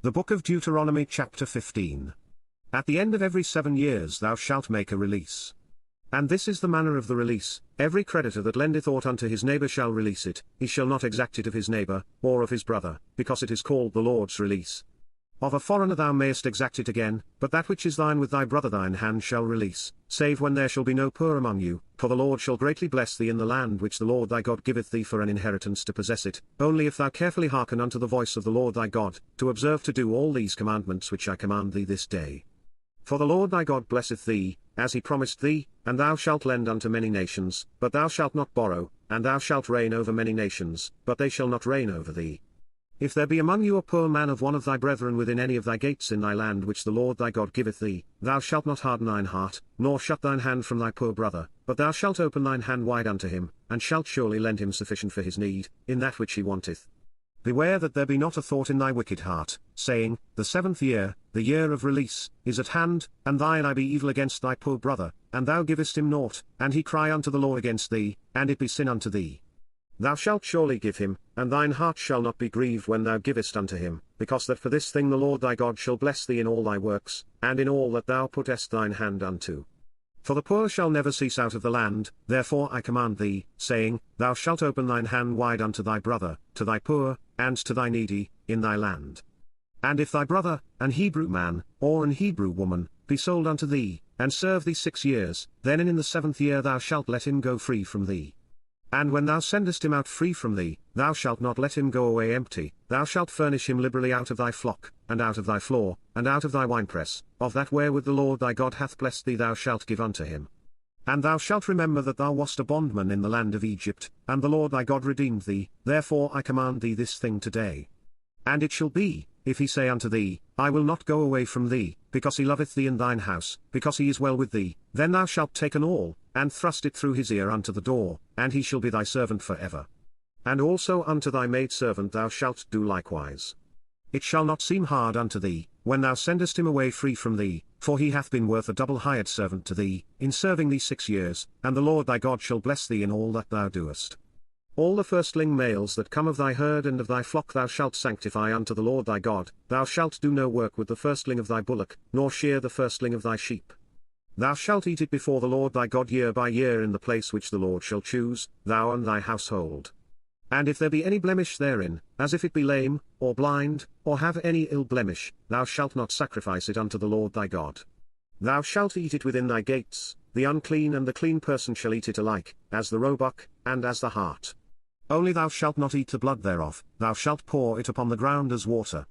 The Book of Deuteronomy chapter 15. At the end of every 7 years thou shalt make a release. And this is the manner of the release: every creditor that lendeth aught unto his neighbour shall release it, he shall not exact it of his neighbour, or of his brother, because it is called the Lord's release. Of a foreigner thou mayest exact it again, but that which is thine with thy brother thine hand shall release, save when there shall be no poor among you, for the Lord shall greatly bless thee in the land which the Lord thy God giveth thee for an inheritance to possess it, only if thou carefully hearken unto the voice of the Lord thy God, to observe to do all these commandments which I command thee this day. For the Lord thy God blesseth thee, as he promised thee, and thou shalt lend unto many nations, but thou shalt not borrow, and thou shalt reign over many nations, but they shall not reign over thee. If there be among you a poor man of one of thy brethren within any of thy gates in thy land which the Lord thy God giveth thee, thou shalt not harden thine heart, nor shut thine hand from thy poor brother, but thou shalt open thine hand wide unto him, and shalt surely lend him sufficient for his need, in that which he wanteth. Beware that there be not a thought in thy wicked heart, saying, The 7th year, the year of release, is at hand, and thine eye be evil against thy poor brother, and thou givest him naught, and he cry unto the Lord against thee, and it be sin unto thee. Thou shalt surely give him, and thine heart shall not be grieved when thou givest unto him, because that for this thing the Lord thy God shall bless thee in all thy works, and in all that thou puttest thine hand unto. For the poor shall never cease out of the land, therefore I command thee, saying, Thou shalt open thine hand wide unto thy brother, to thy poor, and to thy needy, in thy land. And if thy brother, an Hebrew man, or an Hebrew woman, be sold unto thee, and serve thee 6 years, then in the 7th year thou shalt let him go free from thee. And when thou sendest him out free from thee, thou shalt not let him go away empty, thou shalt furnish him liberally out of thy flock, and out of thy floor, and out of thy winepress, of that wherewith the Lord thy God hath blessed thee thou shalt give unto him. And thou shalt remember that thou wast a bondman in the land of Egypt, and the Lord thy God redeemed thee, therefore I command thee this thing today. And it shall be, if he say unto thee, I will not go away from thee, because he loveth thee and thine house, because he is well with thee, then thou shalt take an awl, and thrust it through his ear unto the door, and he shall be thy servant for ever. And also unto thy maidservant thou shalt do likewise. It shall not seem hard unto thee, when thou sendest him away free from thee, for he hath been worth a double hired servant to thee, in serving thee 6 years, and the Lord thy God shall bless thee in all that thou doest. All the firstling males that come of thy herd and of thy flock thou shalt sanctify unto the Lord thy God, thou shalt do no work with the firstling of thy bullock, nor shear the firstling of thy sheep. Thou shalt eat it before the Lord thy God year by year in the place which the Lord shall choose, thou and thy household. And if there be any blemish therein, as if it be lame, or blind, or have any ill blemish, thou shalt not sacrifice it unto the Lord thy God. Thou shalt eat it within thy gates, the unclean and the clean person shall eat it alike, as the roebuck, and as the hart. Only thou shalt not eat the blood thereof, thou shalt pour it upon the ground as water,